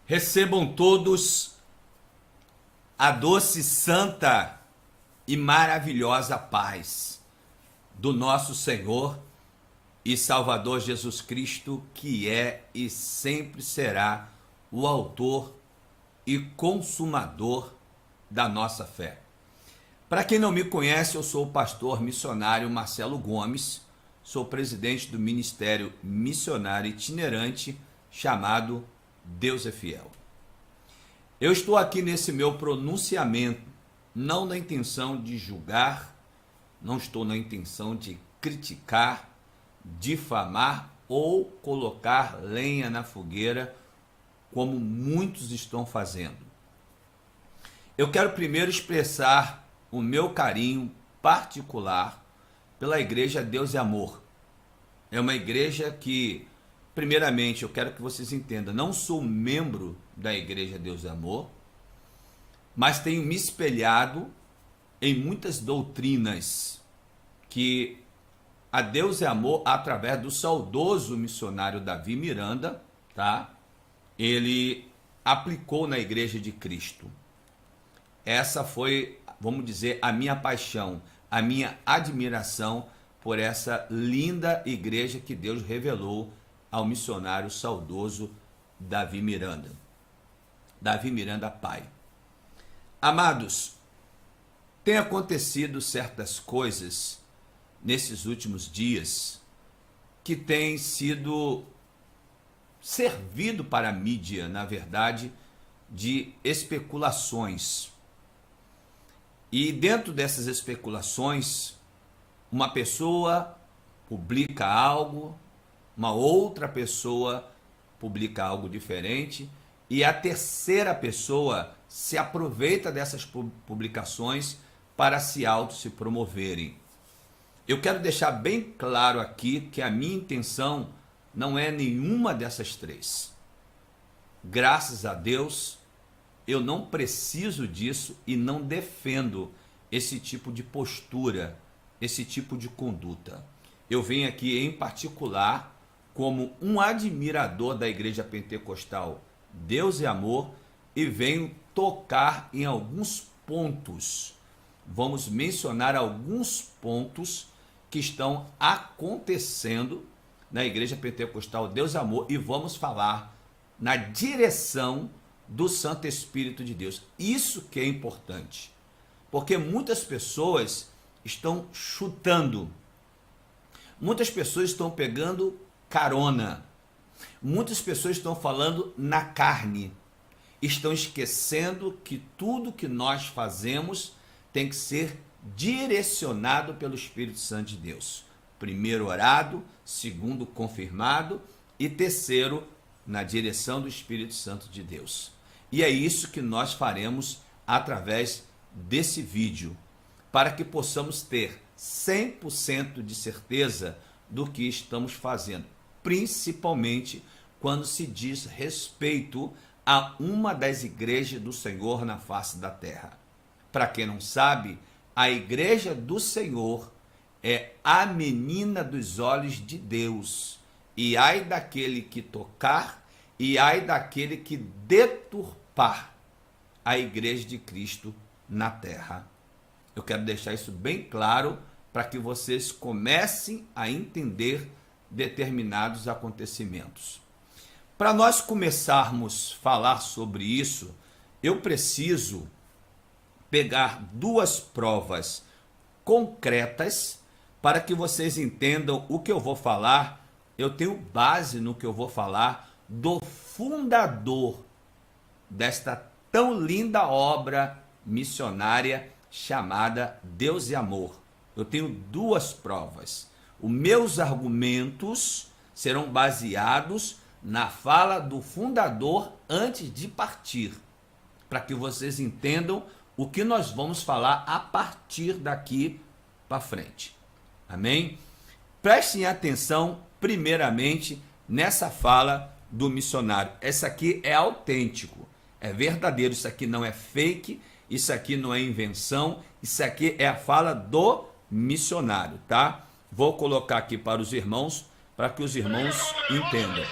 Recebam todos a doce, santa e maravilhosa paz do nosso Senhor e Salvador Jesus Cristo, que é e sempre será o autor e consumador da nossa fé. Para quem não me conhece, eu sou o pastor missionário Marcelo Gomes, sou presidente do Ministério Missionário Itinerante chamado Deus é Fiel. Eu estou aqui nesse meu pronunciamento, não na intenção de julgar, não estou na intenção de criticar, difamar ou colocar lenha na fogueira, como muitos estão fazendo. Eu quero primeiro expressar o meu carinho particular pela Igreja Deus é Amor. É uma igreja que, primeiramente, eu quero que vocês entendam, não sou membro da Igreja Deus é Amor, mas tenho me espelhado em muitas doutrinas que a Deus é Amor, através do saudoso missionário Davi Miranda, tá? Ele aplicou na Igreja de Cristo. Essa foi, vamos dizer, a minha paixão, a minha admiração por essa linda igreja que Deus revelou ao missionário saudoso Davi Miranda. Davi Miranda pai. Amados, tem acontecido certas coisas nesses últimos dias que têm sido servido para a mídia, na verdade, de especulações. E dentro dessas especulações, uma pessoa publica algo, uma outra pessoa publica algo diferente, e a terceira pessoa se aproveita dessas publicações para se promoverem. Eu quero deixar bem claro aqui que a minha intenção não é nenhuma dessas três. Graças a Deus, eu não preciso disso e não defendo esse tipo de postura, esse tipo de conduta. Eu venho aqui em particular como um admirador da Igreja Pentecostal Deus é Amor e venho tocar em alguns pontos. Vamos mencionar alguns pontos que estão acontecendo na Igreja Pentecostal Deus é Amor e vamos falar na direção do Santo Espírito de Deus. Isso que é importante, porque muitas pessoas estão chutando, muitas pessoas estão pegando carona, muitas pessoas estão falando na carne, estão esquecendo que tudo que nós fazemos tem que ser direcionado pelo Espírito Santo de Deus. Primeiro orado, segundo confirmado e terceiro na direção do Espírito Santo de Deus. E é isso que nós faremos através desse vídeo, para que possamos ter 100% de certeza do que estamos fazendo, principalmente quando se diz respeito a uma das igrejas do Senhor na face da terra. Para quem não sabe, a igreja do Senhor é a menina dos olhos de Deus, e ai daquele que tocar, e ai daquele que deturpar a igreja de Cristo na terra. Eu quero deixar isso bem claro para que vocês comecem a entender determinados acontecimentos. Para nós começarmos a falar sobre isso, eu preciso pegar duas provas concretas para que vocês entendam o que eu vou falar. Eu tenho base no que eu vou falar do fundador desta tão linda obra missionária chamada Deus e Amor. Eu tenho duas provas. Os meus argumentos serão baseados na fala do fundador antes de partir, para que vocês entendam o que nós vamos falar a partir daqui para frente. Amém? Prestem atenção primeiramente nessa fala do missionário. Essa aqui é autêntico, é verdadeiro, isso aqui não é fake, isso aqui não é invenção, isso aqui é a fala do missionário, tá? Vou colocar aqui para os irmãos, para que os irmãos entendam.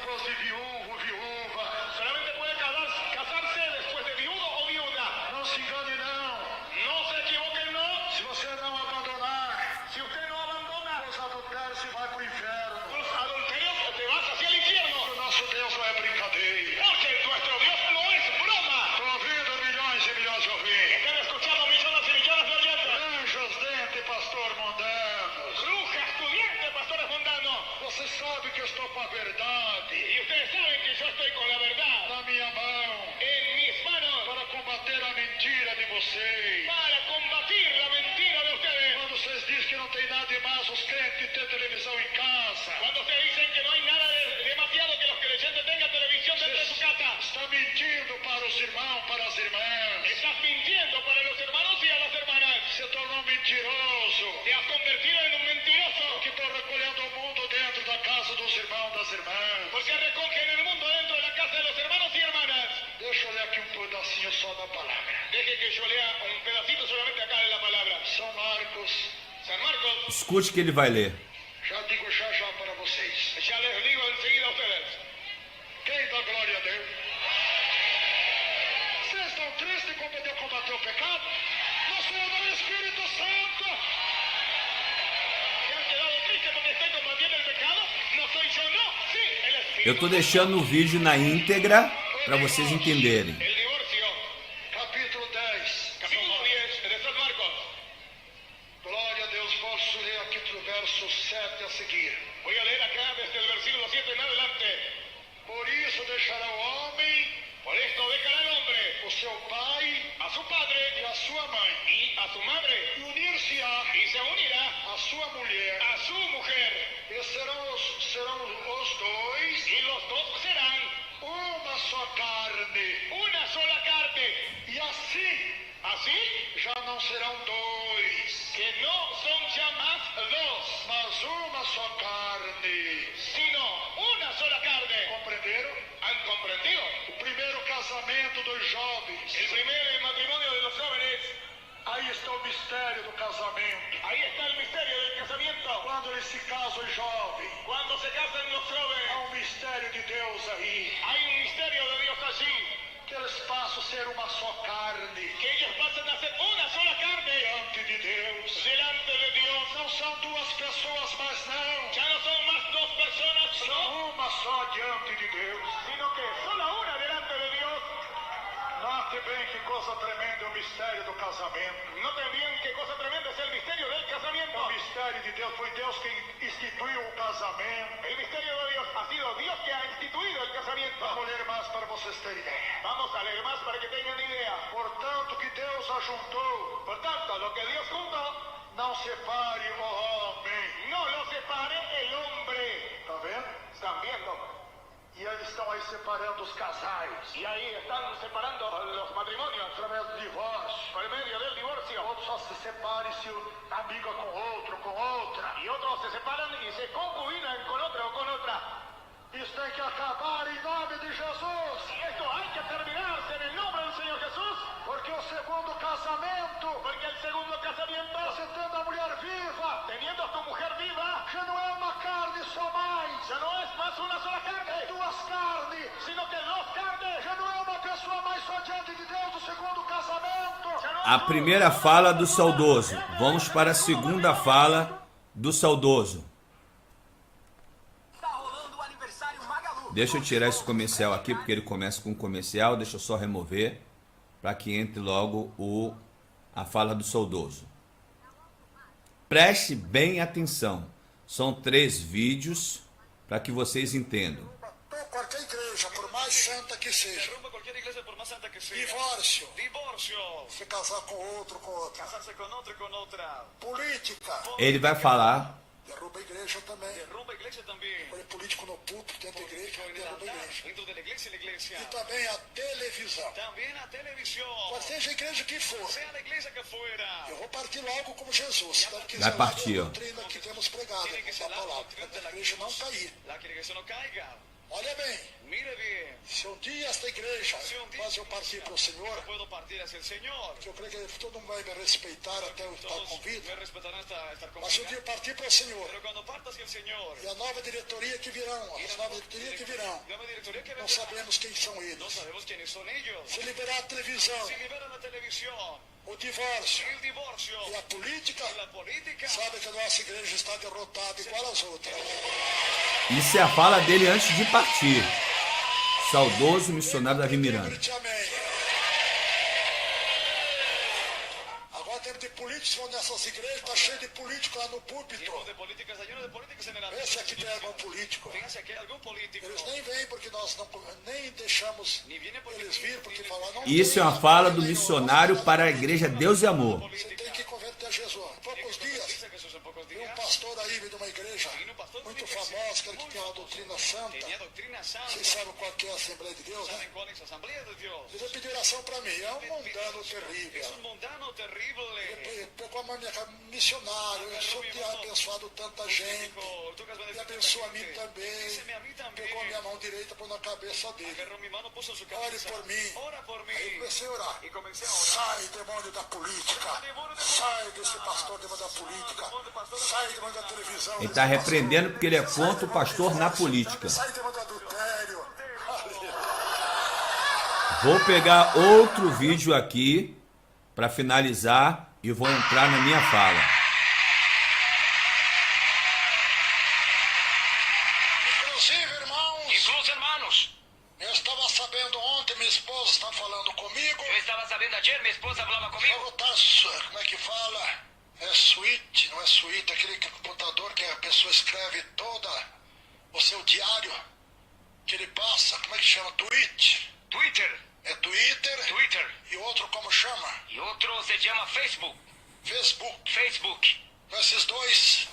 depois de viúvo, viúva. Solamente pode casar-se depois de viúvo ou viúva. Não se engane não. Não se equivoquem não. Se você não abandonar, se você não abandona, os adultérios se vai para o inferno. Os adultérios te vas hacia el infierno. O nosso Deus não é brincadeira. Porque nuestro Dios no es broma. Estou ouvindo milhões e milhões de ouvintes. Estão escuchando millones y millones de oyentes. Anjos dentro, pastor mundano. Brujas, estudiantes, pastores mundanos. Você sabe que eu estou com a verdade. E vocês sabem que eu estou com a verdade. Na minha mão. Em mis manos. Para combater a mentira de vocês. Para combater a mentira de vocês. Quando vocês dizem que não tem nada demais, os crentes que têm televisão em casa. Quando vocês dizem que não há nada demasiado que os creyentes tenham televisão dentro de sua casa. Está mentindo para os irmãos, para as irmãs. Estás mintiendo para los hermanos y a las hermanas. Se tornou mentiroso. Te has convertido en un mentiroso. Que estou recolhendo o mundo dentro da casa dos irmãos, das irmãs. Porque recogen el mundo dentro de la casa de los hermanos y hermanas. Deixa eu ler aqui um pedacinho só da palavra. Deje que yo lea un pedacito solamente acá de la palabra. São Marcos. San Marcos. Escute que ele vai ler. Já digo já para vocês. Já les digo enseguida a ustedes. Quem dá glória a Deus? Vocês estão tristes como Deus combateu o pecado? Nós somos o Espírito Santo. ¿Se han quedado tristes porque estoy combatiendo el pecado? No soy yo, no. Sí, el Espíritu. Eu tô deixando o vídeo na íntegra para vocês entenderem. El divorcio. Capítulo 10. Capítulo 10 de San Marcos. Glória a Deus, posso ler aqui do verso 7 a seguir. Voy a leer acá desde el versículo 7 en adelante. Por isso deixará o homem, por esto dejará el hombre, o seu pai, a su padre, e a sua mãe, y a su madre, e unir-se-á, y se unirá, a sua mulher, a su mujer, e serão os dois, y los dos serán, uma só carne, una sola carne, e assim, já não serão dois, que no son ya más dos, mas uma só carne, sino una sola carne. Compreenderam? Han comprendido? O primeiro casamento dos jovens. El primer matrimonio de los jóvenes. Aí está o mistério do casamento. Ahí está el misterio del casamiento. Quando eles se casam jovens. Cuando se casan los jóvenes. Há um mistério de Deus aí. Hay un misterio de Dios allí. Que eles passam a ser uma só carne. Que ellos pasan a ser una sola carne. Diante de Deus. Delante de Dios. Não são duas pessoas, mas não. Ya no son más dos personas, sino uma só diante de Deus. Sino que solo una delante de Dios. Note bem que coisa tremenda é o mistério do casamento. Noten bien que coisa tremenda é o mistério del casamento. O mistério de Deus foi Deus quem instituiu o casamento. El misterio de Dios ha sido Dios que ha instituido el casamiento. Vamos ler mais para vocês terem ideia. Vamos a leer más para que tengan idea. Portanto, que Deus ajuntou. Por tanto, lo que Dios juntó, não separe o homem. No lo separe el hombre. Está vendo? Están viendo. E eles estão aí separando os casais. E aí estão separando os matrimônios. Através do divórcio. Por meio do divórcio. Outros só se separam e se amiga com outro, com outra. E outros se separam e se concubinam com outro ou com outra. Isso tem que acabar em nome de Jesus. Esto hay que terminarse en el nombre del Señor Jesús. Porque o segundo casamento. Porque el segundo casamiento. Você tendo a mulher viva. Teniendo a tu mujer viva. Já não é uma carne só mais. Já não é mais uma sola carne. É duas carnes. Sino que dos carnes. Já não é uma pessoa mais só diante de Deus do segundo casamento. A primeira fala do saudoso. Vamos para a segunda fala do saudoso. Deixa eu tirar esse comercial aqui, porque ele começa com um comercial. Deixa eu só remover, para que entre logo a fala do saudoso. Preste bem atenção. São 3 vídeos para que vocês entendam. Qualquer igreja, por mais santa que seja. Divórcio. Se casar com outro, com outra. Política. Ele vai falar. Derruba a igreja também. Olha, político no púlpito, dentro da igreja, derruba a igreja. E também a televisão. Pode seja a igreja que for. Eu vou partir logo como Jesus. Vai partir, ó. A doutrina que temos pregado, essa palavra. A igreja não cair. Olha bem, Mire bien. se um dia esta igreja Si un día faz eu partir para o Senhor, puedo partir hacia el Señor, que eu creio que todo mundo vai me respeitar até eu estar todos com vida, me respetarán hasta estar con mas se um vida. dia eu partir para o Senhor, Pero cuando parta hacia el Señor, e a nova diretoria que virão, as novas diretorias que virão, la nueva directoría que não vendrá, sabemos quem são no eles. sabemos quiénes son ellos. Se liberar a televisão, Si liberan la televisión, o divórcio el divorcio e a política, y la política, sabe que a nossa igreja está derrotada igual às outras. Isso é a fala dele antes de partir. Saudoso missionário Davi Miranda. Grite amém. Agora temos de políticos vão nessas igrejas, está cheio de político lá no púlpito. lleno de políticas, está lleno de políticos en el Vê se aqui tem algum político. Fíjense aquí hay algún político. Eles nem vêm porque nós não, nem deixamos eles vir, porque falar não. Isso é uma fala do missionário para a igreja Deus e Amor. Você tem que converter a Jesus. Em poucos dias, Dice Jesús en pocos vi um días. pastor aí de uma igreja muito famosa, aquele que tem uma doutrina santa. Tenía doctrina santa. Vocês sabem qual que é a Assembleia de Deus, né? ¿Saben cuál es la asamblea de Dios? Ele vai pedir oração para mim. É um mundano terrível. Es un mundano terrible. Como a minha missionário, eu sou de abençoado tanta gente. Dijo, tú que has E bendecido abençoa a tanta mim gente. também. Díceme a mí también. Pegou a minha mão direita, pôs na cabeça dele. Agarró mi mano, puso en su Ore cabeza. por mim. Ora por mí. Aí comecei a orar. Y comencé a orar. Sai, demônio da política. Sai desse pastor, demônio da política. Sai, demônio da televisão. Ele está repreendendo porque ele é contra o pastor na política. Sai, demônio do adultério. Vou pegar outro vídeo aqui para finalizar e vou entrar na minha fala. Inclusive, irmãos, eu estava sabendo ontem, minha esposa está falando comigo. Eu estava sabendo ayer, minha esposa falava comigo. Vou botar, como é que fala? É suíte, não é suíte, aquele computador que a pessoa escreve toda o seu diário que ele passa, como é que chama? Tweet? Twitter. É Twitter. Twitter. E outro como chama? E outro se chama Facebook. Facebook. Facebook. Esses dois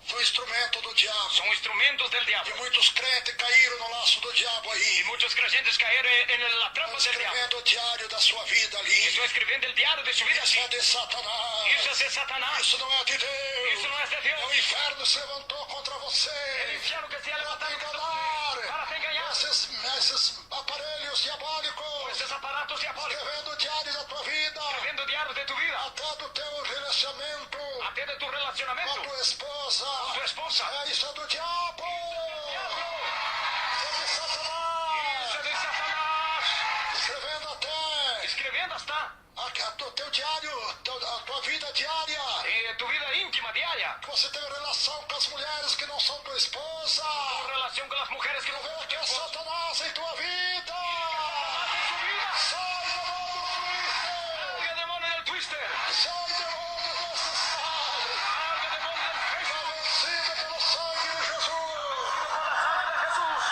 são instrumento do diabo. São instrumentos del E diabo. muitos crentes caíram no laço do diabo E aí. muitos creyentes caíram en la trampa del diabo. Escrevendo o diário da sua vida ali. Estou escrevendo o diário de sua vida Isso assim. é de Satanás. Isso é de Satanás. Isso não é de Deus. Isso não é de É o Deus. inferno se levantou contra você. É o inferno que se ha Para te levantado contra enganar. você. Para te enganar. Esses aparelhos diabólicos. Esses aparatos diabólicos. Escrevendo o diário da tua vida. Escrevendo o diário de tu vida. Até do teu relacionamento Até de tu com a relacionamento tua esposa. com tua esposa. É isso é do diabo. Diablo. É de Satanás. Isso é de Satanás. Escrevendo até Escrevendo está o teu diário, a tua vida diária. tu vida íntima, diária. Que você tem relação com as mulheres que não são tua esposa. Tu relação com as mulheres que não Vê são que é Satanás em tua vida. em tu vida. Sai, demônio Salga demônio del Twister. Twitter. Sai, demônio desse estado. Salga demônio del Está Facebook. vencida pelo sangue de Jesus. Por la sangre de Jesús.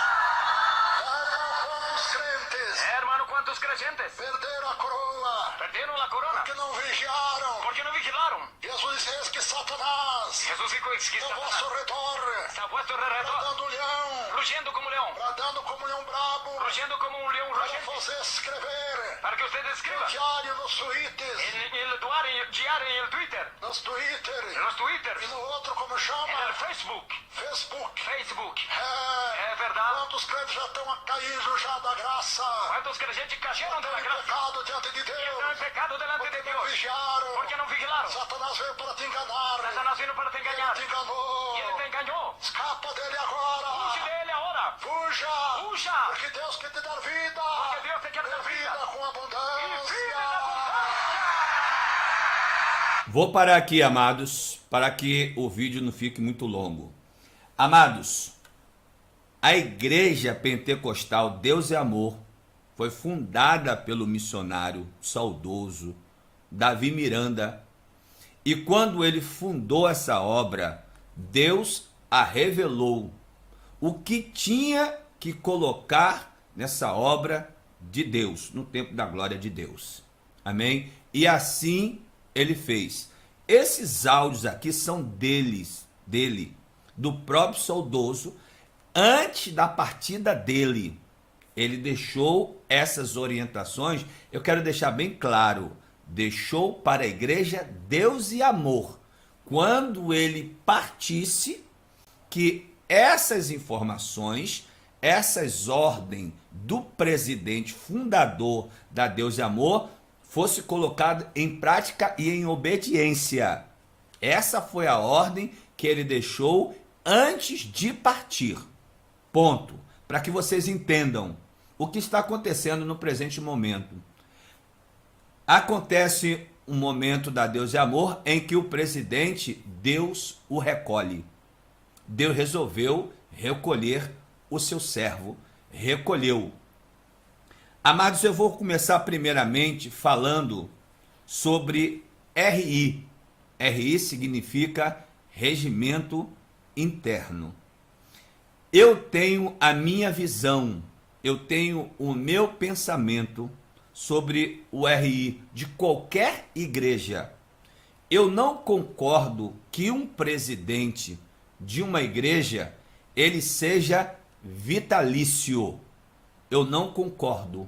Quantos crentes Hermano, ¿cuántos creyentes perderam a coroa perdieron la corona? que não vigiaram. ¿Por qué no vigilaron? Jesus disse que Satanás Jesús dijo que ao vosso Satanás redor, está puesto alrededor, bradando leão, rugiendo como león, bradando como leão brabo, rugiendo como un león para rugiente, fazer escrever para que usted escriba diário nos tweets, en el diario, en el Twitter, nos Twitter en los Twitters, e no outro como en chama, el Facebook. Facebook. Facebook. É, É verdade. quantos crentes já estão caídos já da graça, ¿Cuántos creyentes cayeron de la em gracia? pecado diante de Y están Deus, en pecado delante porque de não Dios. vigiaram. ¿Por qué no vigilaron? Satanás veio para te enganar, Satanás vino para te engañar. te enganou. Y él te engañó. Escapa dele agora. Fuge de él ahora. Fuja! Fuja! Porque Deus quer te dar vida! Porque Dios te quiere dar vida. Vida com Y abundância! vive en abundancia. Vou parar aqui, amados, para que o vídeo não fique muito longo. Amados, a Igreja Pentecostal Deus é Amor foi fundada pelo missionário saudoso Davi Miranda. E quando ele fundou essa obra, Deus a revelou o que tinha que colocar nessa obra de Deus, no tempo da glória de Deus. Amém? E assim ele fez. Esses áudios aqui são dele, do próprio saudoso, antes da partida dele. Ele deixou essas orientações, eu quero deixar bem claro, deixou para a igreja Deus e Amor, quando ele partisse, que essas informações essas ordens do presidente fundador da Deus e Amor fosse colocado em prática e em obediência. Essa foi a ordem que ele deixou antes de partir. Ponto. Para que vocês entendam o que está acontecendo no presente momento. Acontece um momento da Deus e Amor em que o presidente, Deus o recolhe. Deus resolveu recolher o seu servo. Recolheu. Amados, eu vou começar primeiramente falando sobre RI. RI significa Regimento Interno. Eu tenho a minha visão, eu tenho o meu pensamento sobre o RI de qualquer igreja. Eu não concordo que um presidente de uma igreja ele seja vitalício. Eu não concordo.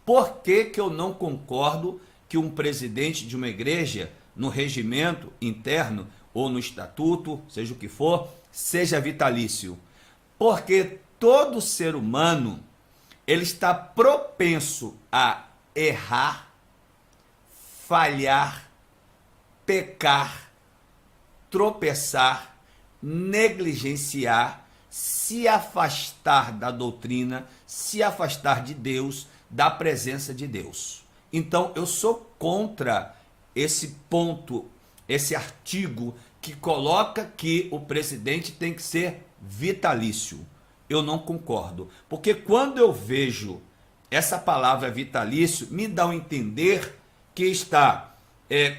Por que eu não concordo que um presidente de uma igreja, no regimento interno ou no estatuto, seja o que for, seja vitalício? Porque todo ser humano ele está propenso a errar, falhar, pecar, tropeçar, negligenciar, se afastar da doutrina, se afastar de Deus, da presença de Deus. Então, eu sou contra esse ponto, esse artigo que coloca que o presidente tem que ser vitalício. Eu não concordo, porque quando eu vejo essa palavra vitalício, me dá a entender que está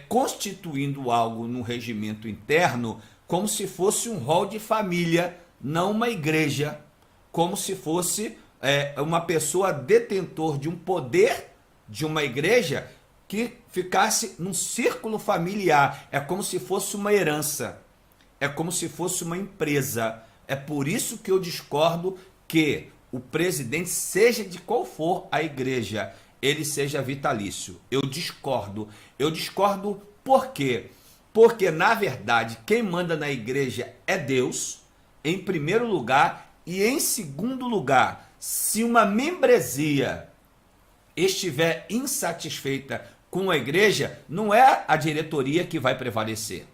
constituindo algo no regimento interno como se fosse um rol de família, não uma igreja, como se fosse uma pessoa detentor de um poder de uma igreja que ficasse num círculo familiar. É como se fosse uma herança, é como se fosse uma empresa. É por isso que eu discordo que o presidente, seja de qual for a igreja, ele seja vitalício. Eu discordo. Eu discordo por quê? Porque, na verdade, quem manda na igreja é Deus, em primeiro lugar, e em segundo lugar, se uma membresia estiver insatisfeita com a igreja, não é a diretoria que vai prevalecer.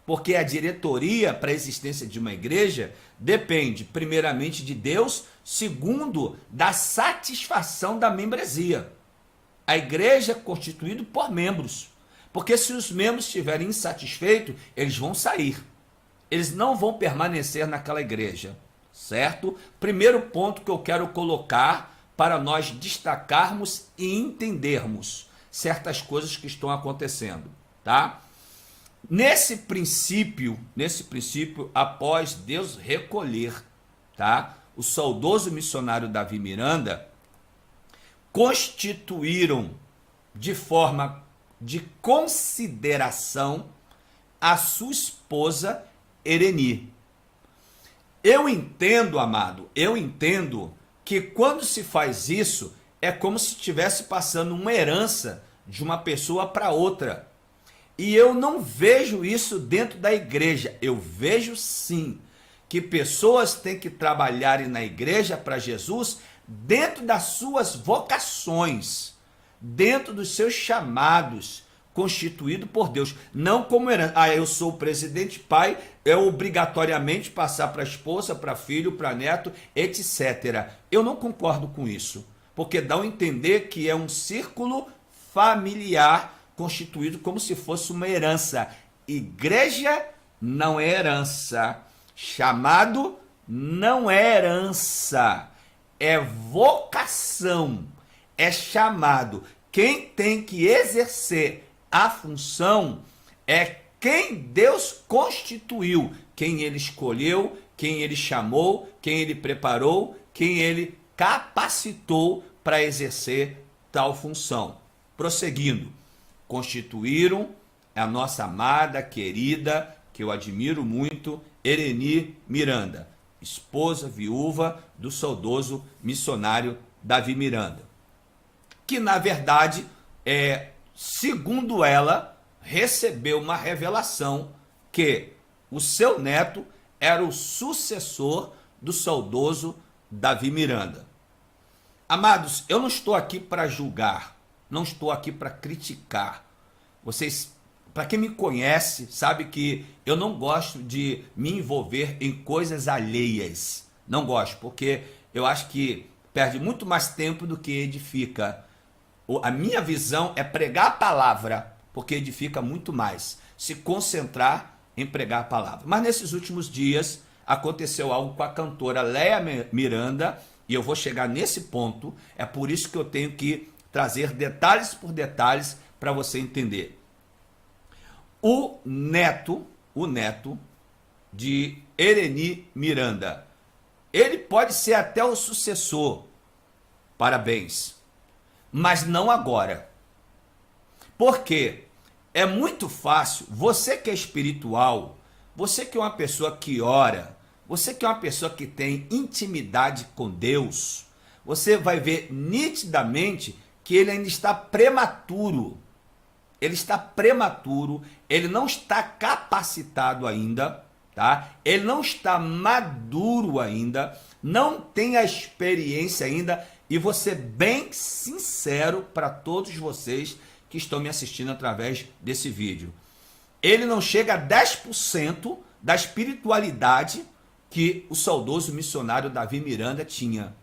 Porque a diretoria para a existência de uma igreja depende, primeiramente, de Deus, segundo, da satisfação da membresia. A igreja é constituída por membros. Porque se os membros estiverem insatisfeitos, eles vão sair. Eles não vão permanecer naquela igreja. Certo? Primeiro ponto que eu quero colocar para nós destacarmos e entendermos certas coisas que estão acontecendo, tá? Nesse princípio, após Deus recolher, tá? O saudoso missionário Davi Miranda constituíram de forma de consideração a sua esposa Ereni. Eu entendo, amado, que quando se faz isso, é como se estivesse passando uma herança de uma pessoa para outra. E eu não vejo isso dentro da igreja. Eu vejo sim que pessoas têm que trabalhar na igreja para Jesus dentro das suas vocações, dentro dos seus chamados, constituído por Deus, não como herança. Eu sou o presidente, pai, é obrigatoriamente passar para a esposa, para filho, para neto, etc. Eu não concordo com isso, porque dá a entender que é um círculo familiar constituído como se fosse uma herança. Igreja não é herança, chamado não é herança, é vocação, é chamado. Quem tem que exercer a função é quem Deus constituiu, quem ele escolheu, quem ele chamou, quem ele preparou, quem ele capacitou para exercer tal função. Prosseguindo, constituíram a nossa amada, querida, que eu admiro muito, Ereni Miranda, esposa viúva do saudoso missionário Davi Miranda, que na verdade segundo ela, recebeu uma revelação que o seu neto era o sucessor do saudoso Davi Miranda. Amados, eu não estou aqui para julgar, não estou aqui para criticar. Vocês, para quem me conhece, sabe que eu não gosto de me envolver em coisas alheias. Não gosto, porque eu acho que perde muito mais tempo do que edifica. A minha visão é pregar a palavra, porque edifica muito mais. Se concentrar em pregar a palavra. Mas nesses últimos dias aconteceu algo com a cantora Léa Miranda, e eu vou chegar nesse ponto. É por isso que eu tenho que trazer detalhes por detalhes para você entender. O neto de Ereni Miranda, ele pode ser até o sucessor. Parabéns. Mas não agora. Por quê? É muito fácil, você que é espiritual, você que é uma pessoa que ora, você que é uma pessoa que tem intimidade com Deus, você vai ver nitidamente que ele ainda está prematuro. Ele está prematuro, ele não está capacitado ainda, tá? Ele não está maduro ainda, não tem a experiência ainda, e vou ser bem sincero para todos vocês que estão me assistindo através desse vídeo. Ele não chega a 10% da espiritualidade que o saudoso missionário Davi Miranda tinha.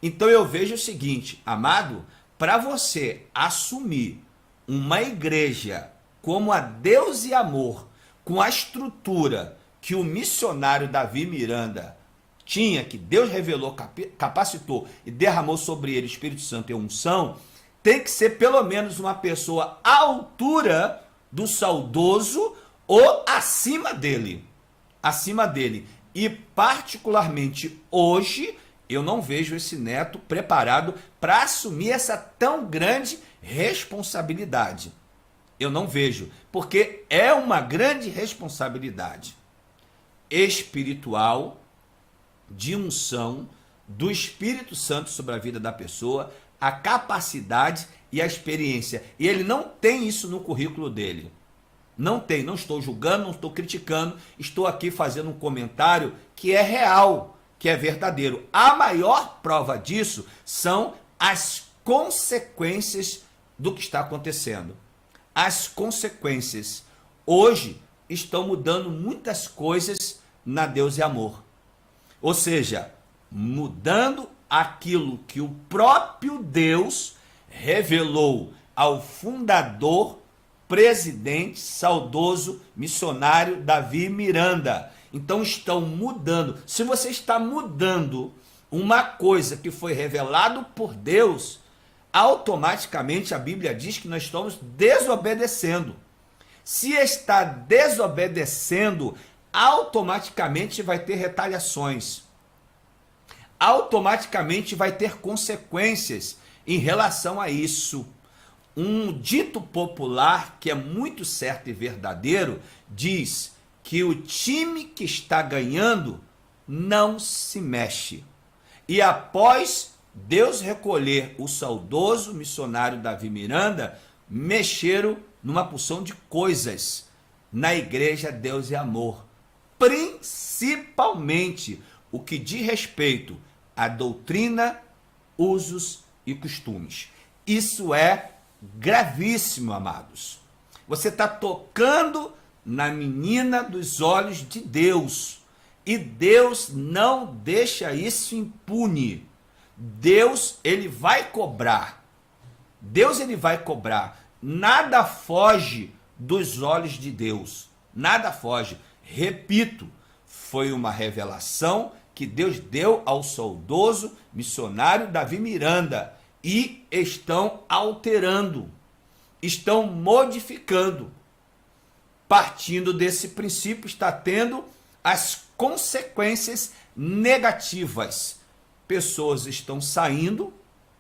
Então eu vejo o seguinte, amado, para você assumir uma igreja como a Deus e Amor, com a estrutura que o missionário Davi Miranda tinha, que Deus revelou, capacitou e derramou sobre ele o Espírito Santo e a unção, tem que ser pelo menos uma pessoa à altura do saudoso ou acima dele. Acima dele. E particularmente hoje, eu não vejo esse neto preparado para assumir essa tão grande responsabilidade. Eu não vejo, porque é uma grande responsabilidade espiritual, de unção, do Espírito Santo sobre a vida da pessoa, a capacidade e a experiência. E ele não tem isso no currículo dele. Não tem, não estou julgando, não estou criticando, estou aqui fazendo um comentário que é real, que é verdadeiro. A maior prova disso são as consequências do que está acontecendo. As consequências. Hoje estão mudando muitas coisas na Deus e Amor. Ou seja, mudando aquilo que o próprio Deus revelou ao fundador, presidente, saudoso, missionário Davi Miranda. Então estão mudando. Se você está mudando uma coisa que foi revelado por Deus, automaticamente a Bíblia diz que nós estamos desobedecendo. Se está desobedecendo, automaticamente vai ter retaliações. Automaticamente vai ter consequências em relação a isso. Um dito popular que é muito certo e verdadeiro diz que o time que está ganhando não se mexe. E após Deus recolher o saudoso missionário Davi Miranda, mexeram numa porção de coisas na igreja Deus e Amor. Principalmente o que diz respeito à doutrina, usos e costumes. Isso é gravíssimo, amados. Você está tocando na menina dos olhos de Deus. E Deus não deixa isso impune. Deus, ele vai cobrar. Deus, ele vai cobrar. Nada foge dos olhos de Deus. Nada foge. Repito, foi uma revelação que Deus deu ao saudoso missionário Davi Miranda. E estão alterando, estão modificando. Partindo desse princípio, está tendo as consequências negativas. Pessoas estão saindo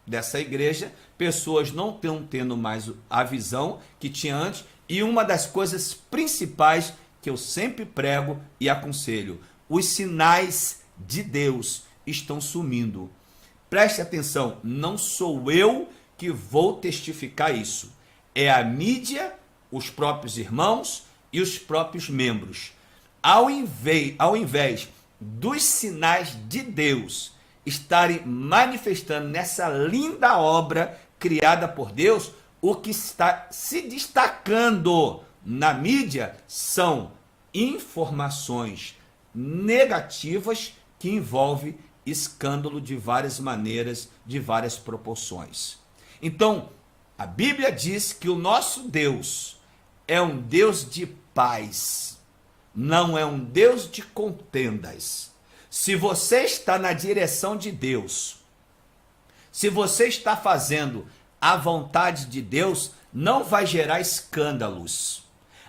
dessa igreja, pessoas não estão tendo mais a visão que tinha antes. E uma das coisas principais que eu sempre prego e aconselho, os sinais de Deus estão sumindo. Preste atenção, não sou eu que vou testificar isso. É a mídia, os próprios irmãos e os próprios membros. Ao invés dos sinais de Deus estarem manifestando nessa linda obra criada por Deus, o que está se destacando na mídia são informações negativas que envolvem escândalo de várias maneiras, de várias proporções. Então, a Bíblia diz que o nosso Deus é um Deus de paz, não é um Deus de contendas. Se você está na direção de Deus, se você está fazendo a vontade de Deus, não vai gerar escândalos.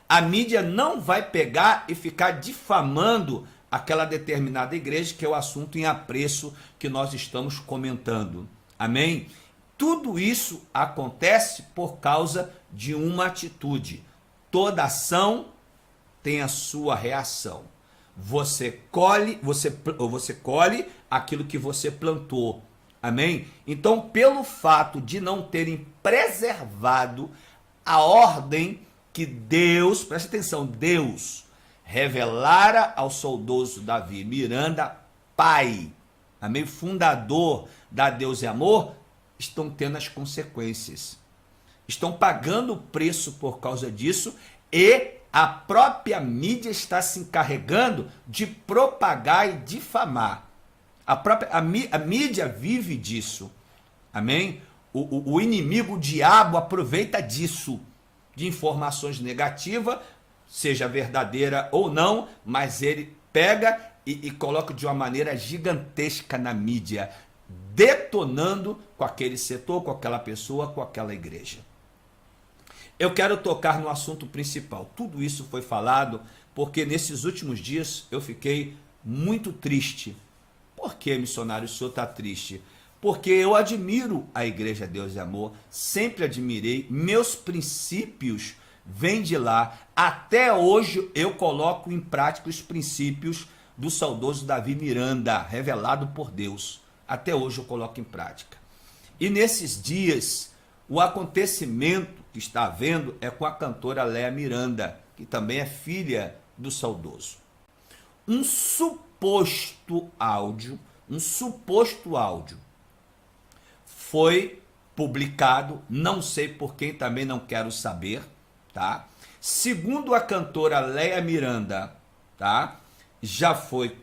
A mídia não vai pegar e ficar difamando aquela determinada igreja, que é o assunto em apreço que nós estamos comentando. Amém? Tudo isso acontece por causa de uma atitude. Toda ação tem a sua reação. Você colhe aquilo que você plantou. Amém? Então, pelo fato de não terem preservado a ordem que Deus, preste atenção, Deus revelara ao saudoso Davi Miranda, pai, amém, fundador da Deus e Amor, estão tendo as consequências. Estão pagando o preço por causa disso e a própria mídia está se encarregando de propagar e difamar. A mídia vive disso. Amém? O inimigo, o diabo, aproveita disso, de informações negativas, seja verdadeira ou não, mas ele pega e coloca de uma maneira gigantesca na mídia, detonando com aquele setor, com aquela pessoa, com aquela igreja. Eu quero tocar no assunto principal. Tudo isso foi falado porque nesses últimos dias eu fiquei muito triste. Por que, missionário, o senhor está triste? Porque eu admiro a Igreja Deus e Amor, sempre admirei, meus princípios vêm de lá. Até hoje eu coloco em prática os princípios do saudoso Davi Miranda, revelado por Deus. Até hoje eu coloco em prática. E nesses dias, o acontecimento que está havendo é com a cantora Léa Miranda, que também é filha do saudoso. Um suposto áudio foi publicado, não sei por quem, também não quero saber, tá? Segundo a cantora Léa Miranda, tá? Já foi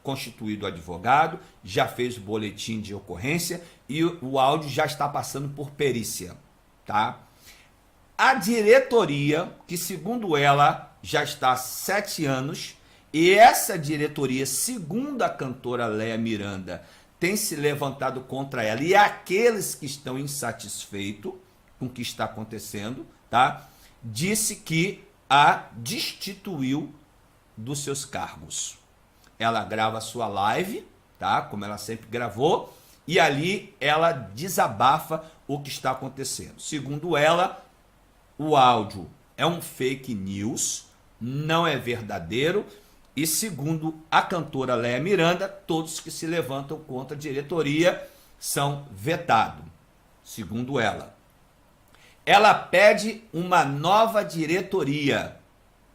constituído advogado, já fez o boletim de ocorrência e o áudio já está passando por perícia, tá? A diretoria, que segundo ela já está há 7 anos, e essa diretoria, segundo a cantora Léa Miranda, tem se levantado contra ela, e aqueles que estão insatisfeitos com o que está acontecendo, tá? Disse que a destituiu dos seus cargos. Ela grava a sua live, tá? Como ela sempre gravou, e ali ela desabafa o que está acontecendo. Segundo ela, o áudio é um fake news, não é verdadeiro, e segundo a cantora Léa Miranda, todos que se levantam contra a diretoria são vetados, segundo ela. Ela pede uma nova diretoria.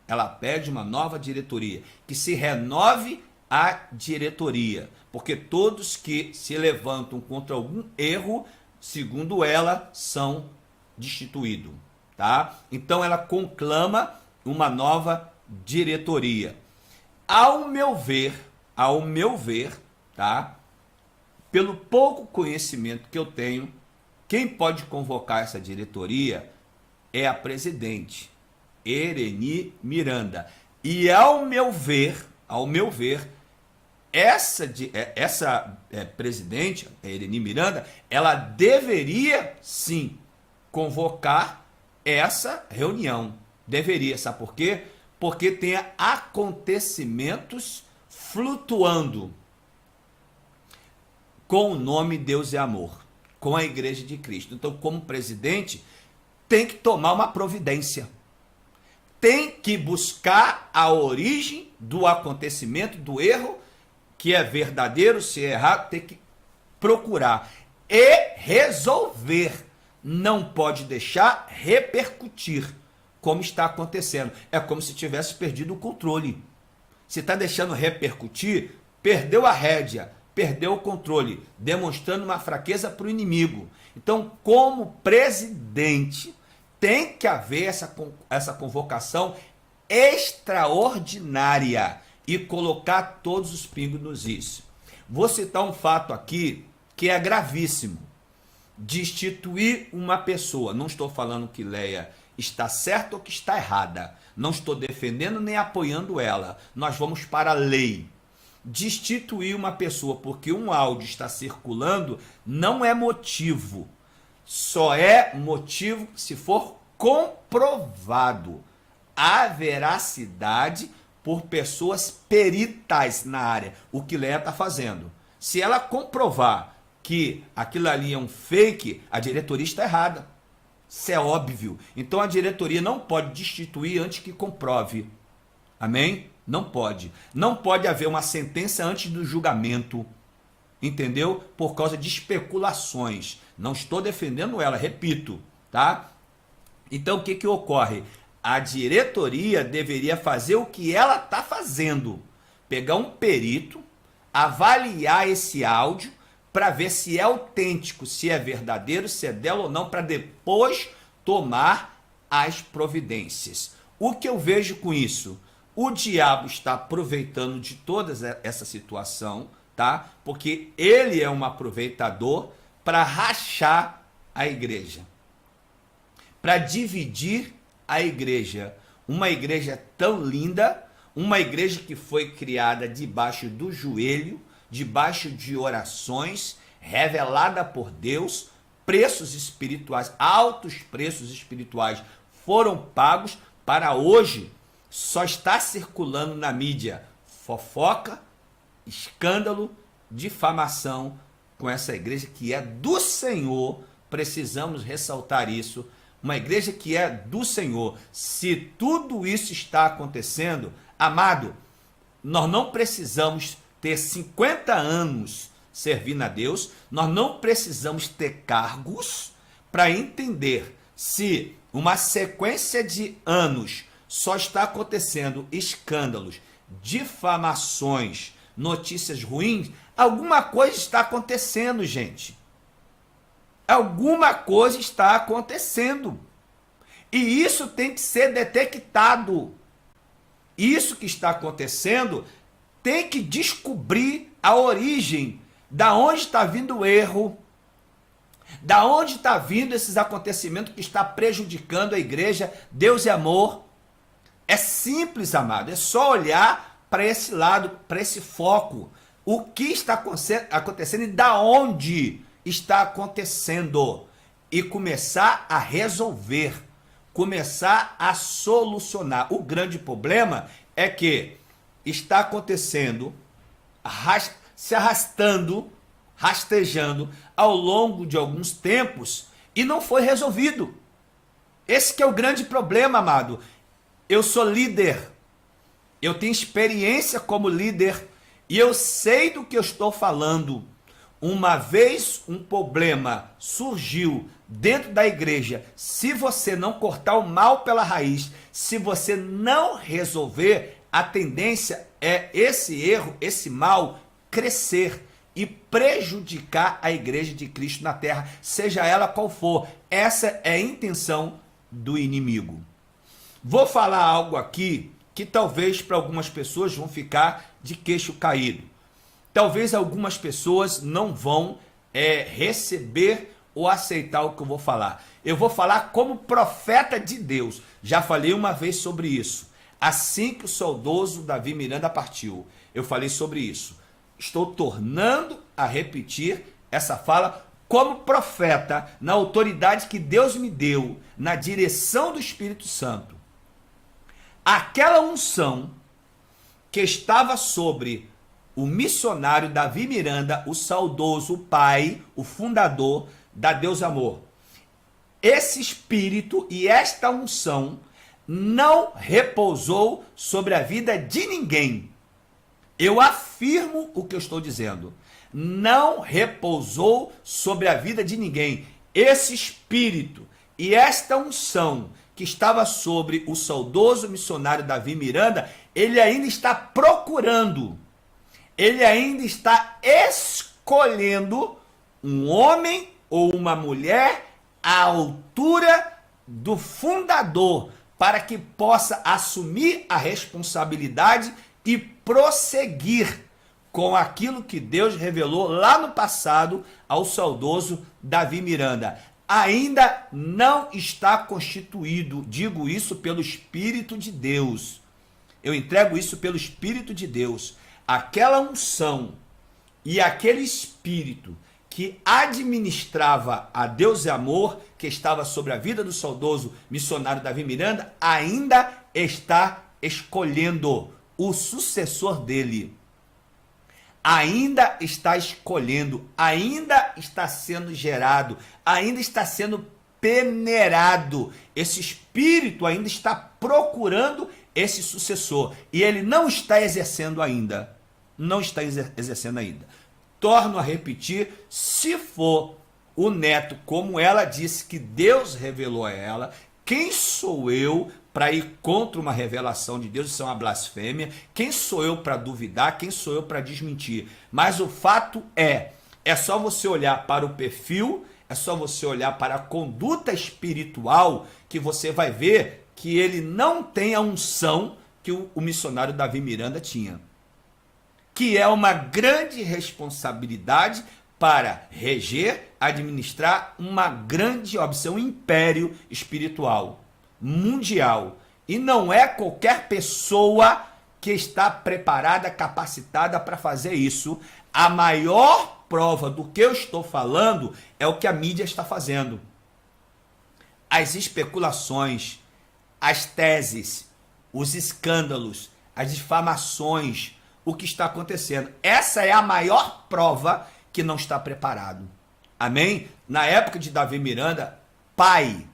Ela pede uma nova diretoria, que se renove a diretoria, porque todos que se levantam contra algum erro, segundo ela, são destituídos, tá? Então ela conclama uma nova diretoria. Ao meu ver, tá? Pelo pouco conhecimento que eu tenho, quem pode convocar essa diretoria é a presidente, Ereni Miranda. E ao meu ver, essa presidente, a Ereni Miranda, ela deveria sim convocar essa reunião. Deveria, sabe por quê? Porque tem acontecimentos flutuando com o nome Deus e Amor, com a Igreja de Cristo. Então, como presidente, tem que tomar uma providência. Tem que buscar a origem do acontecimento, do erro, que é verdadeiro, se é errado, tem que procurar e resolver. Não pode deixar repercutir, como está acontecendo. É como se tivesse perdido o controle. Se está deixando repercutir, perdeu a rédea. perdeu o controle, demonstrando uma fraqueza para o inimigo. Então, como presidente, tem que haver essa convocação extraordinária e colocar todos os pingos nos is. Vou citar um fato aqui que é gravíssimo. Destituir uma pessoa. Não estou falando que Leia está certa ou que está errada. Não estou defendendo nem apoiando ela. Nós vamos para a lei. Destituir uma pessoa porque um áudio está circulando não é motivo. Só é motivo se for comprovado a veracidade por pessoas peritas na área. O que Leia está fazendo. Se ela comprovar que aquilo ali é um fake, a diretoria está errada. Isso é óbvio. Então a diretoria não pode destituir antes que comprove. Amém? Não pode. Não pode haver uma sentença antes do julgamento. Entendeu? Por causa de especulações. Não estou defendendo ela, repito, tá? Então o que ocorre? A diretoria deveria fazer o que ela está fazendo. Pegar um perito, avaliar esse áudio para ver se é autêntico, se é verdadeiro, se é dela ou não, para depois tomar as providências. O que eu vejo com isso? O diabo está aproveitando de toda essa situação, tá? Porque ele é um aproveitador para rachar a igreja, para dividir a igreja. Uma igreja tão linda, uma igreja que foi criada debaixo do joelho, debaixo de orações, revelada por Deus, preços espirituais, altos preços espirituais foram pagos para hoje. Só está circulando na mídia fofoca, escândalo, difamação com essa igreja que é do Senhor. Precisamos ressaltar isso. Uma igreja que é do Senhor. Se tudo isso está acontecendo, amado, nós não precisamos ter 50 anos servindo a Deus, nós não precisamos ter cargos para entender se uma sequência de anos só está acontecendo escândalos, difamações, notícias ruins. Alguma coisa está acontecendo, gente. Alguma coisa está acontecendo. E isso tem que ser detectado. Isso que está acontecendo tem que descobrir a origem, da onde está vindo o erro, da onde está vindo esses acontecimentos que está prejudicando a igreja. Deus é amor. É simples, amado, é só olhar para esse lado, para esse foco. O que está acontecendo e da onde está acontecendo. E começar a resolver, começar a solucionar. O grande problema é que está acontecendo, se arrastando, rastejando ao longo de alguns tempos e não foi resolvido. Esse que é o grande problema, amado. Eu sou líder, eu tenho experiência como líder e eu sei do que eu estou falando. Uma vez um problema surgiu dentro da igreja, se você não cortar o mal pela raiz, se você não resolver, a tendência é esse erro, esse mal, crescer e prejudicar a igreja de Cristo na terra, seja ela qual for. Essa é a intenção do inimigo. Vou falar algo aqui que talvez para algumas pessoas vão ficar de queixo caído. Talvez algumas pessoas não vão receber ou aceitar o que eu vou falar. Eu vou falar como profeta de Deus. Já falei uma vez sobre isso. Assim que o saudoso Davi Miranda partiu, eu falei sobre isso. Estou tornando a repetir essa fala como profeta, na autoridade que Deus me deu, na direção do Espírito Santo. Aquela unção que estava sobre o missionário Davi Miranda, o saudoso, o pai, o fundador da Deus Amor. Esse espírito e esta unção não repousou sobre a vida de ninguém. Eu afirmo o que eu estou dizendo. Não repousou sobre a vida de ninguém. Esse espírito e esta unção que estava sobre o saudoso missionário Davi Miranda, ele ainda está procurando. ele ainda está escolhendo um homem ou uma mulher à altura do fundador, para que possa assumir a responsabilidade e prosseguir com aquilo que Deus revelou lá no passado ao saudoso Davi Miranda. Ainda não está constituído, digo isso pelo Espírito de Deus. Eu entrego isso pelo Espírito de Deus. Aquela unção e aquele Espírito que administrava a Deus e Amor, que estava sobre a vida do saudoso missionário Davi Miranda, ainda está escolhendo o sucessor dele. Ainda está escolhendo, ainda está sendo gerado, ainda está sendo peneirado. Esse espírito ainda está procurando esse sucessor. E ele não está exercendo ainda. Não está exercendo ainda. Torno a repetir, se for o neto, como ela disse que Deus revelou a ela, quem sou eu para ir contra uma revelação de Deus? Isso é uma blasfêmia. Quem sou eu para duvidar? Quem sou eu para desmentir? Mas o fato é só você olhar para o perfil, é só você olhar para a conduta espiritual, que você vai ver que ele não tem a unção que o missionário Davi Miranda tinha. Que é uma grande responsabilidade para reger, administrar uma grande obra, um império espiritual, mundial. E não é qualquer pessoa que está preparada, capacitada para fazer isso. A maior prova do que eu estou falando é o que a mídia está fazendo. As especulações, as teses, os escândalos, as difamações, o que está acontecendo. Essa é a maior prova que não está preparado. Amém? Na época de Davi Miranda, pai,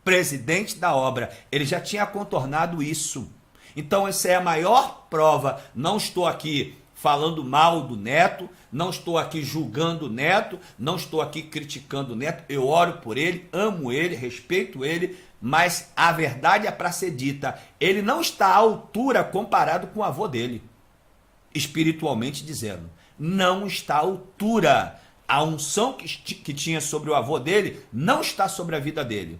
presidente da obra, ele já tinha contornado isso. Então essa é a maior prova. Não estou aqui falando mal do neto, não estou aqui julgando o neto, não estou aqui criticando o neto. Eu oro por ele, amo ele, respeito ele, mas a verdade é para ser dita. Ele não está à altura comparado com o avô dele. Espiritualmente dizendo, não está à altura. A unção que tinha sobre o avô dele não está sobre a vida dele.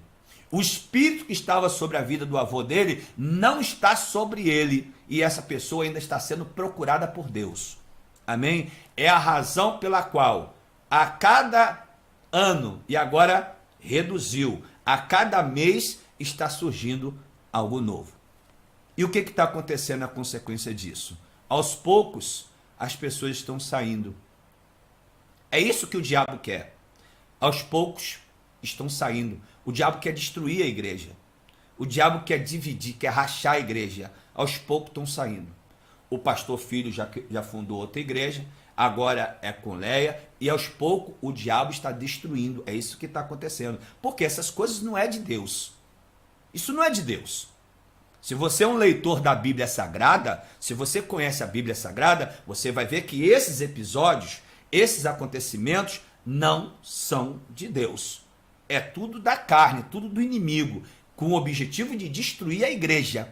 O espírito que estava sobre a vida do avô dele não está sobre ele. E essa pessoa ainda está sendo procurada por Deus. Amém? É a razão pela qual a cada ano, e agora reduziu, a cada mês está surgindo algo novo. E o que está acontecendo na consequência disso? Aos poucos, as pessoas estão saindo. É isso que o diabo quer. Aos poucos, estão saindo. O diabo quer destruir a igreja. O diabo quer dividir, quer rachar a igreja. Aos poucos estão saindo. O pastor Filho já fundou outra igreja, agora é com Leia, e aos poucos o diabo está destruindo. É isso que está acontecendo. Porque essas coisas não é de Deus. Isso não é de Deus. Se você é um leitor da Bíblia Sagrada, se você conhece a Bíblia Sagrada, você vai ver que esses episódios, esses acontecimentos não são de Deus. É tudo da carne, tudo do inimigo, com o objetivo de destruir a igreja.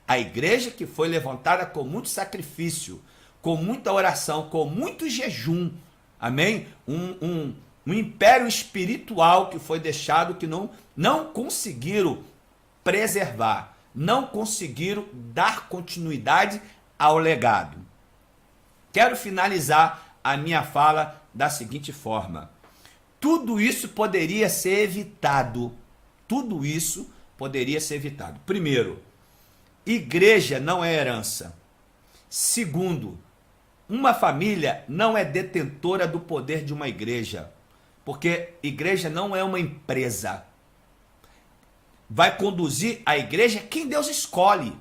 A igreja que foi levantada com muito sacrifício, com muita oração, com muito jejum. Amém? Um império espiritual que foi deixado, que não conseguiram preservar. Não conseguiram dar continuidade ao legado. Quero finalizar a minha fala da seguinte forma. Tudo isso poderia ser evitado. Tudo isso poderia ser evitado. Primeiro, igreja não é herança. Segundo, uma família não é detentora do poder de uma igreja. Porque igreja não é uma empresa. Vai conduzir a igreja quem Deus escolhe,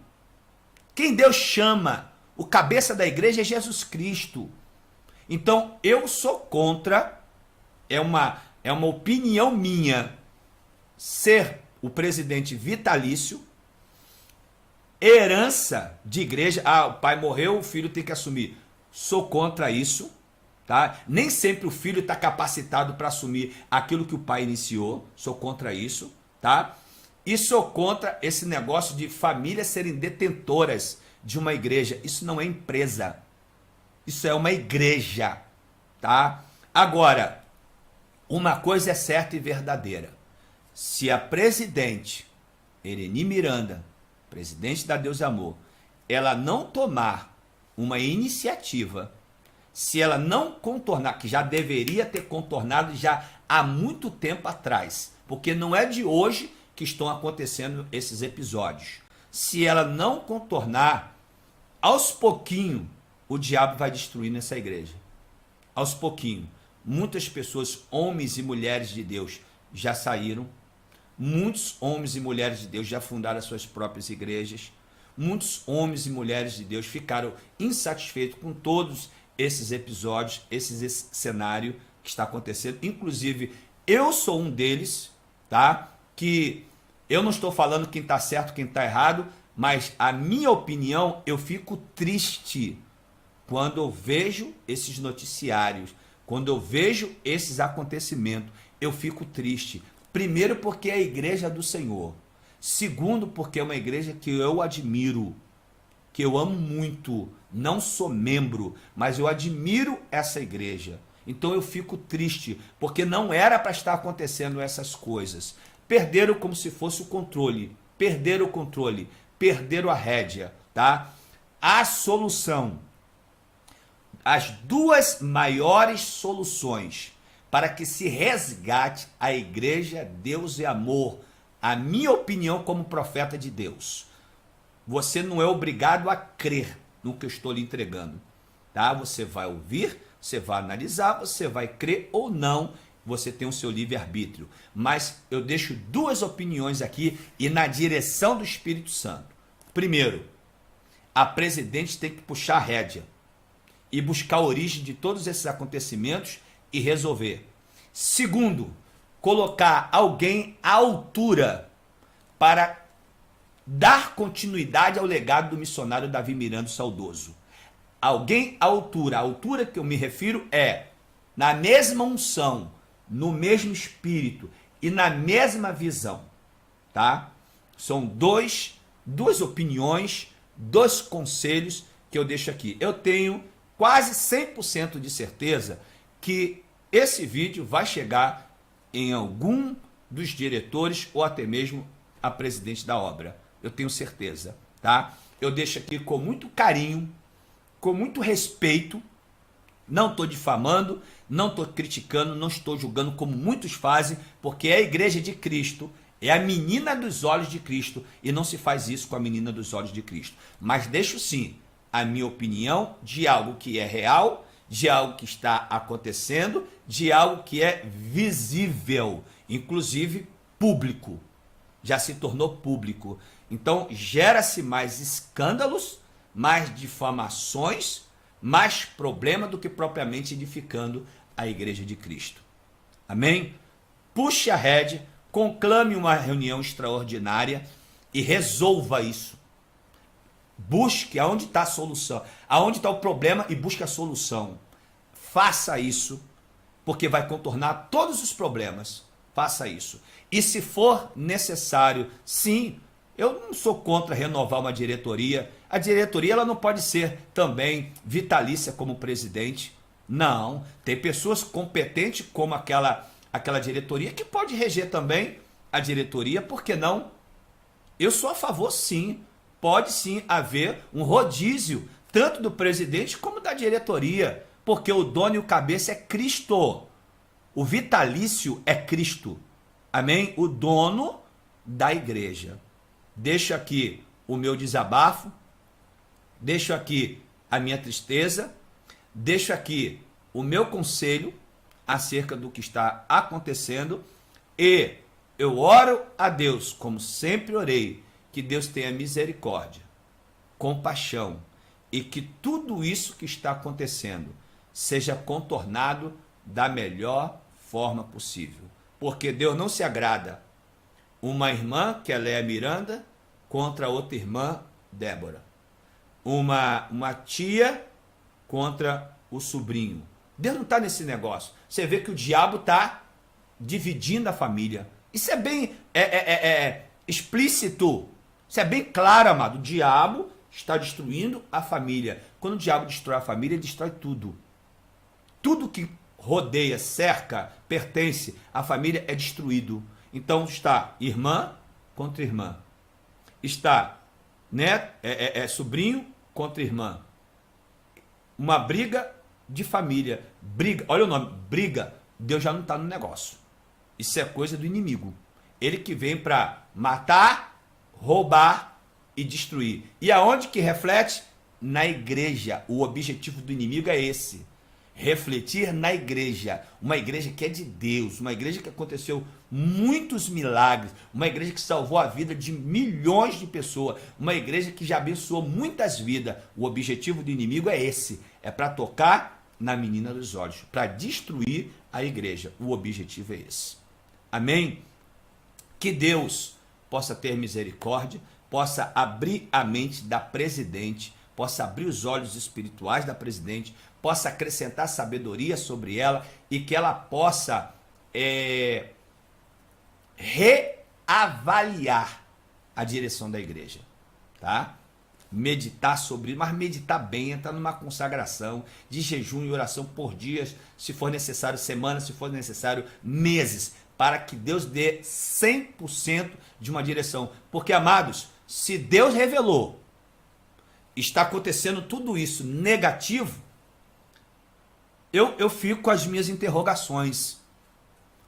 quem Deus chama. O cabeça da igreja é Jesus Cristo. Então eu sou contra, é uma opinião minha, ser o presidente vitalício, herança de igreja. O pai morreu, o filho tem que assumir. Sou contra isso, tá? Nem sempre o filho está capacitado para assumir aquilo que o pai iniciou. Sou contra isso, tá? E sou contra esse negócio de famílias serem detentoras de uma igreja. Isso não é empresa. Isso é uma igreja, tá? Agora, uma coisa é certa e verdadeira. Se a presidente Ereni Miranda, presidente da Deus e Amor, ela não tomar uma iniciativa, se ela não contornar, que já deveria ter contornado já há muito tempo atrás, porque não é de hoje que estão acontecendo esses episódios. Se ela não contornar, aos pouquinhos, o diabo vai destruindo essa igreja. Aos pouquinhos. Muitas pessoas, homens e mulheres de Deus, já saíram. Muitos homens e mulheres de Deus já fundaram as suas próprias igrejas. Muitos homens e mulheres de Deus ficaram insatisfeitos com todos esses episódios, esse cenário que está acontecendo. Inclusive, eu sou um deles, tá? Que eu não estou falando quem está certo, quem está errado, mas a minha opinião, eu fico triste quando eu vejo esses noticiários, quando eu vejo esses acontecimentos, eu fico triste. Primeiro, porque é a igreja do Senhor. Segundo, porque é uma igreja que eu admiro, que eu amo muito. Não sou membro, mas eu admiro essa igreja. Então eu fico triste, porque não era para estar acontecendo essas coisas. Perderam como se fosse o controle. Perderam o controle. Perderam a rédea, tá? A solução. As duas maiores soluções para que se resgate a igreja Deus e Amor, a minha opinião como profeta de Deus. Você não é obrigado a crer no que eu estou lhe entregando, tá? Você vai ouvir, você vai analisar, você vai crer ou não, você tem o seu livre-arbítrio. Mas eu deixo duas opiniões aqui e na direção do Espírito Santo. Primeiro, a presidente tem que puxar a rédea e buscar a origem de todos esses acontecimentos e resolver. Segundo, colocar alguém à altura para dar continuidade ao legado do missionário Davi Miranda saudoso. Alguém à altura. A altura que eu me refiro é na mesma unção, no mesmo espírito e na mesma visão, tá? São duas opiniões, dois conselhos que eu deixo aqui. Eu tenho quase 100% de certeza que esse vídeo vai chegar em algum dos diretores ou até mesmo a presidente da obra. Eu tenho certeza, tá? Eu deixo aqui com muito carinho, com muito respeito. Não estou difamando, não estou criticando, não estou julgando como muitos fazem, porque é a igreja de Cristo, é a menina dos olhos de Cristo e não se faz isso com a menina dos olhos de Cristo. Mas deixo sim a minha opinião de algo que é real, de algo que está acontecendo, de algo que é visível, inclusive público. Já se tornou público. Então gera-se mais escândalos, mais difamações, mais problema do que propriamente edificando a igreja de Cristo. Amém? Puxe a rédea, conclame uma reunião extraordinária e resolva isso. Busque aonde está a solução, aonde está o problema e busque a solução. Faça isso, porque vai contornar todos os problemas. Faça isso. E se for necessário, sim, eu não sou contra renovar uma diretoria. A diretoria ela não pode ser também vitalícia como presidente. Não, tem pessoas competentes como aquela diretoria que pode reger também a diretoria, por que não? Eu sou a favor sim. Pode sim haver um rodízio, tanto do presidente como da diretoria, porque o dono e o cabeça é Cristo. O vitalício é Cristo. Amém? O dono da igreja. Deixo aqui o meu desabafo, deixo aqui a minha tristeza, deixo aqui o meu conselho acerca do que está acontecendo e eu oro a Deus, como sempre orei, que Deus tenha misericórdia, compaixão e que tudo isso que está acontecendo seja contornado da melhor forma possível. Porque Deus não se agrada uma irmã, que é Léa Miranda, contra outra irmã, Débora. Uma tia contra o sobrinho. Deus não está nesse negócio. Você vê que o diabo está dividindo a família. Isso é bem explícito. Isso é bem claro, amado. O diabo está destruindo a família. Quando o diabo destrói a família, ele destrói tudo. Tudo que rodeia, cerca, pertence à família é destruído. Então está irmã contra irmã. Está sobrinho contra irmã. Uma briga de família. Briga, olha o nome, briga. Deus já não está no negócio. Isso é coisa do inimigo. Ele que vem para matar, roubar e destruir. E aonde que reflete? Na igreja. O objetivo do inimigo é esse. Refletir na igreja. Uma igreja que é de Deus. Uma igreja que aconteceu muitos milagres. Uma igreja que salvou a vida de milhões de pessoas. Uma igreja que já abençoou muitas vidas. O objetivo do inimigo é esse. É para tocar na menina dos olhos. Para destruir a igreja. O objetivo é esse. Amém? Que Deus possa ter misericórdia, possa abrir a mente da presidente, possa abrir os olhos espirituais da presidente, possa acrescentar sabedoria sobre ela e que ela possa reavaliar a direção da igreja, tá? Meditar sobre isso, mas meditar bem, entrar numa consagração de jejum e oração por dias, se for necessário semanas, se for necessário meses, para que Deus dê 100% de uma direção. Porque, amados, se Deus revelou, está acontecendo tudo isso negativo, eu fico com as minhas interrogações.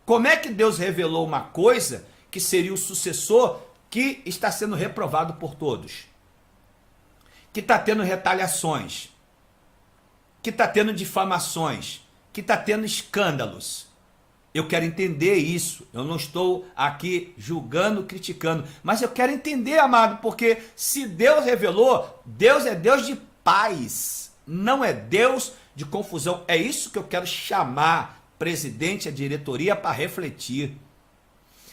Como é que Deus revelou uma coisa que seria o sucessor que está sendo reprovado por todos? Que está tendo retaliações, que está tendo difamações, que está tendo escândalos. Eu quero entender isso. Eu não estou aqui julgando, criticando, mas eu quero entender, amado, porque se Deus revelou, Deus é Deus de paz, não é Deus de confusão. É isso que eu quero chamar presidente, a diretoria para refletir.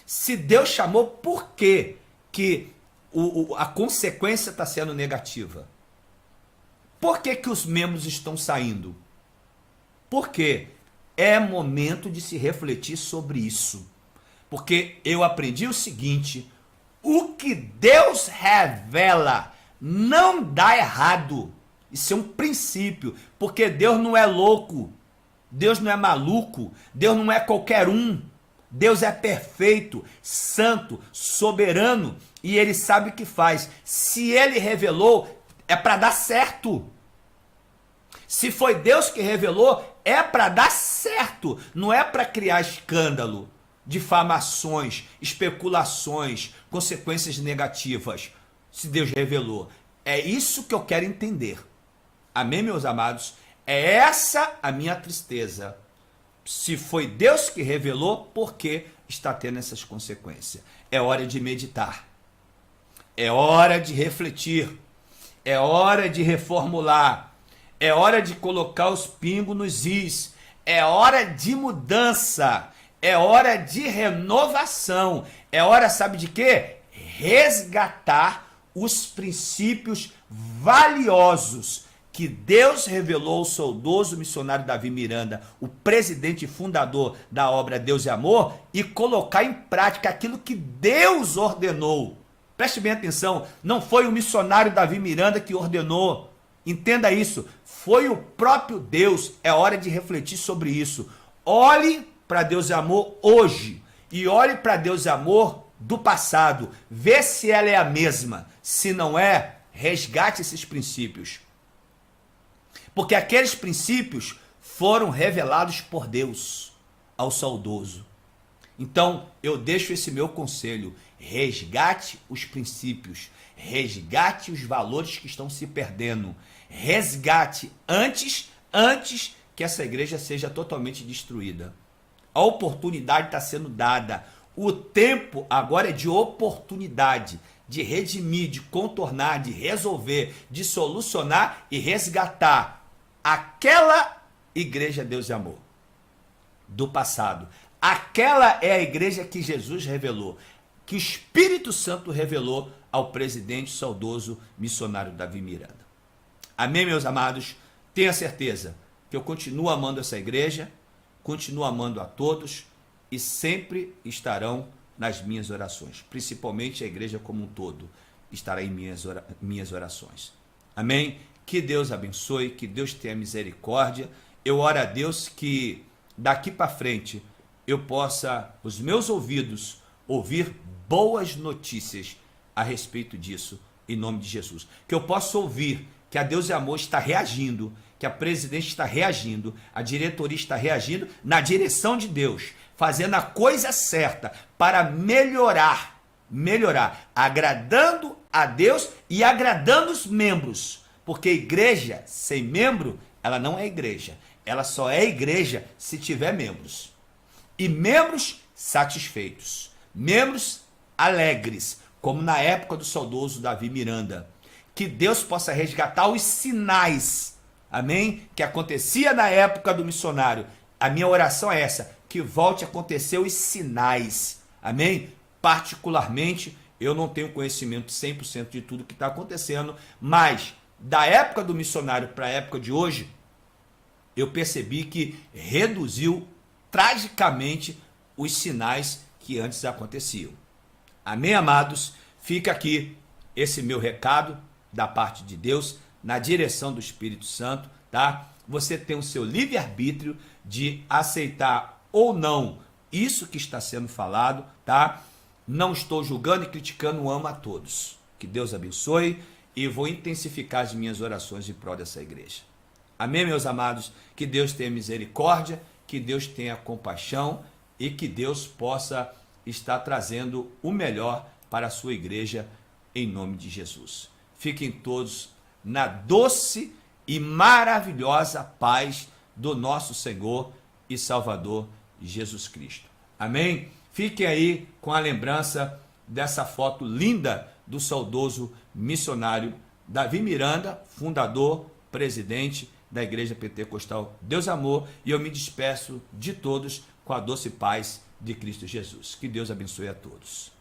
Se Deus chamou, por que a consequência está sendo negativa? Por que os membros estão saindo? Por quê? É momento de se refletir sobre isso. Porque eu aprendi o seguinte: o que Deus revela não dá errado. Isso é um princípio. Porque Deus não é louco. Deus não é maluco. Deus não é qualquer um. Deus é perfeito, santo, soberano. E Ele sabe o que faz. Se Ele revelou, é para dar certo. Se foi Deus que revelou, é para dar certo, não é para criar escândalo, difamações, especulações, consequências negativas. Se Deus revelou, é isso que eu quero entender. Amém, meus amados? É essa a minha tristeza. Se foi Deus que revelou, por que está tendo essas consequências? É hora de meditar, é hora de refletir, é hora de reformular. É hora de colocar os pingos nos is. É hora de mudança. É hora de renovação. É hora, sabe de quê? Resgatar os princípios valiosos que Deus revelou ao saudoso missionário Davi Miranda, o presidente e fundador da obra Deus e Amor, e colocar em prática aquilo que Deus ordenou. Preste bem atenção, não foi o missionário Davi Miranda que ordenou. Entenda isso, foi o próprio Deus. É hora de refletir sobre isso. Olhe para Deus e Amor hoje e olhe para Deus e Amor do passado. Vê se ela é a mesma. Se não é, resgate esses princípios. Porque aqueles princípios foram revelados por Deus ao saudoso. Então, eu deixo esse meu conselho. Resgate os princípios. Resgate os valores que estão se perdendo. Resgate antes que essa igreja seja totalmente destruída. A oportunidade está sendo dada. O tempo agora é de oportunidade, de redimir, de contornar, de resolver, de solucionar e resgatar aquela igreja Deus e Amor do passado. Aquela é a igreja que Jesus revelou, que o Espírito Santo revelou ao presidente saudoso missionário Davi Miranda. Amém, meus amados? Tenha certeza que eu continuo amando essa igreja, continuo amando a todos e sempre estarão nas minhas orações. Principalmente a igreja como um todo estará em minhas orações. Amém? Que Deus abençoe, que Deus tenha misericórdia. Eu oro a Deus que daqui para frente eu possa, os meus ouvidos, ouvir boas notícias a respeito disso, em nome de Jesus. Que eu possa ouvir que a Deus e Amor está reagindo, que a presidente está reagindo, a diretoria está reagindo na direção de Deus, fazendo a coisa certa para melhorar, agradando a Deus e agradando os membros, porque igreja sem membro, ela não é igreja, ela só é igreja se tiver membros, e membros satisfeitos, membros alegres, como na época do saudoso Davi Miranda. Que Deus possa resgatar os sinais, amém? Que acontecia na época do missionário. A minha oração é essa, que volte a acontecer os sinais, amém? Particularmente, eu não tenho conhecimento 100% de tudo que está acontecendo, mas da época do missionário para a época de hoje, eu percebi que reduziu tragicamente os sinais que antes aconteciam. Amém, amados? Fica aqui esse meu recado da parte de Deus, na direção do Espírito Santo, tá? Você tem o seu livre-arbítrio de aceitar ou não isso que está sendo falado, tá? Não estou julgando e criticando, amo a todos. Que Deus abençoe e vou intensificar as minhas orações em prol dessa igreja. Amém, meus amados? Que Deus tenha misericórdia, que Deus tenha compaixão e que Deus possa estar trazendo o melhor para a sua igreja em nome de Jesus. Fiquem todos na doce e maravilhosa paz do nosso Senhor e Salvador Jesus Cristo. Amém? Fiquem aí com a lembrança dessa foto linda do saudoso missionário Davi Miranda, fundador, presidente da Igreja Pentecostal Deus Amor, e eu me despeço de todos com a doce paz de Cristo Jesus. Que Deus abençoe a todos.